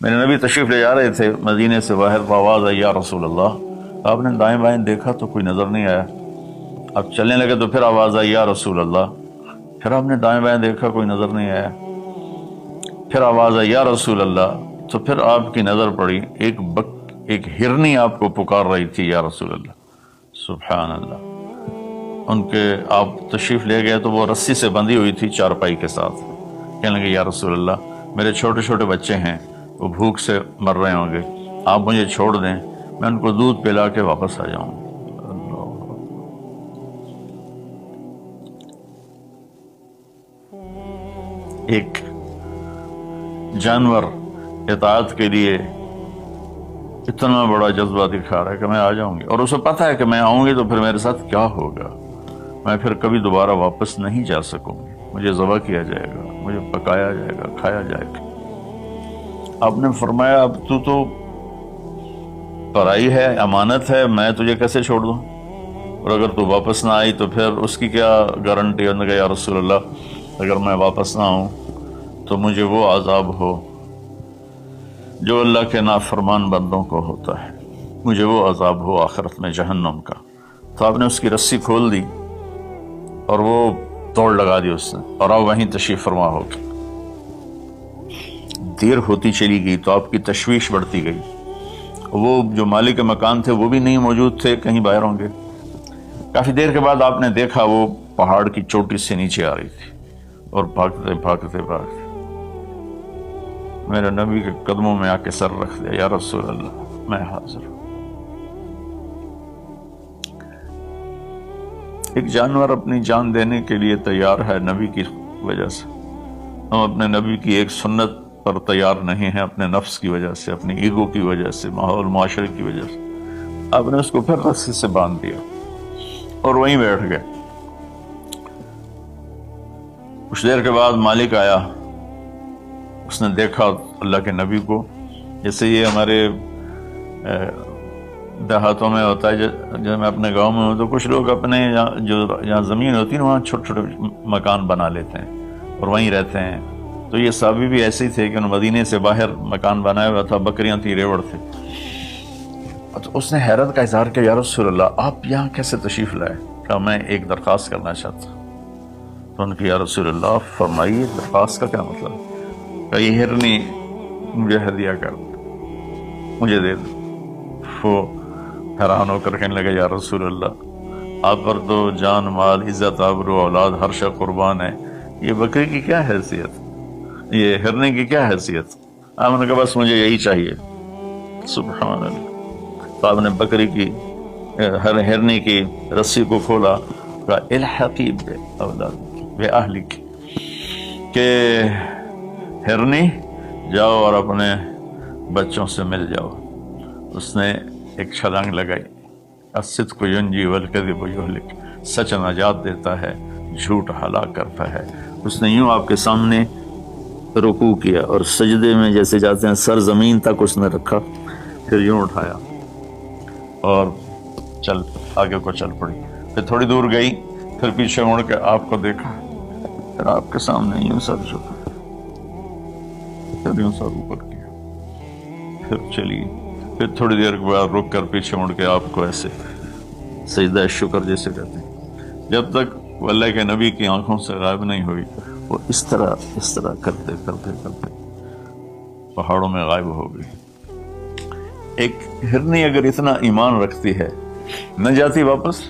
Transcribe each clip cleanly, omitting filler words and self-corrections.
मेरे नबी तशरीफ़ ले जा रहे थे मदीने से बाहर, तो आवाज़ आई या रसूल अल्लाह। तो आपने दाएं बाएं देखा तो कोई नज़र नहीं आया। अब चलने लगे तो फिर आवाज़ आई या रसूल अल्लाह। फिर आपने दाएं बाएं देखा, कोई नज़र नहीं आया। फिर आवाज़ आई या रसूल अल्लाह। तो फिर आपकी नज़र पड़ी, एक हिरनी आपको पुकार रही थी या रसूल अल्लाह। सुभान अल्लाह। उनके आप तशरीफ़ ले गए तो वो रस्सी से बंधी हुई थी चारपाई के साथ। कहने लगे या रसूल अल्लाह, मेरे छोटे छोटे बच्चे हैं, वो भूख से मर रहे होंगे, आप मुझे छोड़ दें, मैं उनको दूध पिला के वापस आ जाऊं। एक जानवर इताअत के लिए इतना बड़ा जज्बा दिखा रहा है कि मैं आ जाऊंगी, और उसे पता है कि मैं आऊंगी तो फिर मेरे साथ क्या होगा, मैं फिर कभी दोबारा वापस नहीं जा सकूंगी, मुझे ज़बह किया जाएगा, मुझे पकाया जाएगा, खाया जाएगा। आपने फरमाया अब तू तो पराई है, अमानत है, मैं तुझे कैसे छोड़ दूं, और अगर तू वापस ना आई तो फिर उसकी क्या गारंटी। उन्होंने कहा या रसूल अल्लाह, अगर मैं वापस ना आऊं तो मुझे वो अजाब हो जो अल्लाह के नाफरमान बंदों को होता है, मुझे वो अजाब हो आखिरत में जहन्नम का। तो आपने उसकी रस्सी खोल दी और वो दौड़ लगा दी उसने, और अब वहीं तशरीफ फरमा हो गई। देर होती चली गई तो आपकी तशवीश बढ़ती गई। वो जो मालिक मकान थे वो भी नहीं मौजूद थे, कहीं बाहर होंगे। काफी देर के बाद आपने देखा वो पहाड़ की चोटी से नीचे आ रही थी, और भागते भागते भागते मेरे नबी के कदमों में आके सर रख दिया, या रसूल अल्लाह मैं हाजिर हूं। एक जानवर अपनी जान देने के लिए तैयार है नबी की वजह से, हम अपने नबी की एक सुन्नत पर तैयार नहीं है, अपने नफ्स की वजह से, अपनी ईगो की वजह से, माहौल मुआशरे की वजह से। आपने उसको फिर रस्सी से बांध दिया और वहीं बैठ गए। कुछ देर के बाद मालिक आया, उसने देखा अल्लाह के नबी को। जैसे ये हमारे देहातों में होता है, जब मैं अपने गांव में हूँ तो कुछ लोग अपने जहाँ ज़मीन होती है ना वहाँ छोटे छोटे मकान बना लेते हैं और वहीं रहते हैं। तो ये साहबी भी ऐसे ही थे कि उन्होंने मदीने से बाहर मकान बनाया हुआ था, बकरियां थी, रेवड़ थे। तो उसने हैरत का इजहार किया, या रसूल अल्लाह आप यहाँ कैसे तशरीफ लाए। कहा मैं एक दरख्वास्त करना चाहता। तो उनकी या रसूल अल्लाह फरमाइए, दरख्वास्त का क्या मतलब। कहा ये हिरनी मुझे हदिया कर, मुझे दे दो। वो हैरान होकर कहने लगे या रसूल अल्लाह आप पर तो जान माल इज्जत आबरू औलाद हर शय कुर्बान है, ये बकरी की क्या हैसियत, ये हिरने की क्या हैसियत। आपने कहा बस मुझे यही चाहिए। सुभान अल्लाह। तो आपने बकरी की हिरने की रस्सी को खोला, कहा इल्हक़ी बे अहलिक, के हिरनी जाओ और अपने बच्चों से मिल जाओ। उसने एक छलांग लगाई, अस्सिद्क़ युंजी वल कज़िब युहलिक, सच नजात देता है, झूठ हलाक करता है। उसने यूं आपके सामने रुकू किया और सजदे में जैसे जाते हैं सर जमीन तक उसने रखा, फिर यूं उठाया और चल आगे को चल पड़ी। फिर थोड़ी दूर गई, फिर पीछे मुड़ के आपको देखा, फिर आपके सामने यूं सर झुका, फिर यूं सर ऊपर किया, फिर चली। फिर थोड़ी देर के बाद रुक कर पीछे मुड़ के आपको ऐसे सजदा शुक्र जैसे कहते हैं। जब तक अल्लाह के नबी की आंखों से गायब नहीं हुई, वो इस तरह करते करते करते पहाड़ों में गायब हो गई। एक हिरनी अगर इतना ईमान रखती है, न जाती वापस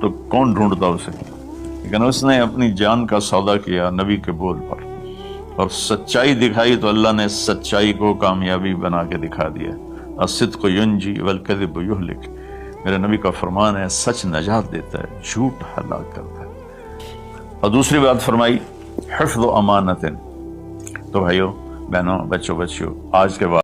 तो कौन ढूंढता उसे। लेकिन उसने अपनी जान का सौदा किया नबी के बोल पर और सच्चाई दिखाई, तो अल्लाह ने सच्चाई को कामयाबी बना के दिखा दिया। अस्सिद्क़ युंजी वल कज़िब युहलिक, मेरे नबी का फरमान है, सच नजात देता है, झूठ हलाक करता है। और दूसरी बात फरमाई हिफ्ज़ अमानतिन। तो भाइयों बहनों बच्चों आज के बाद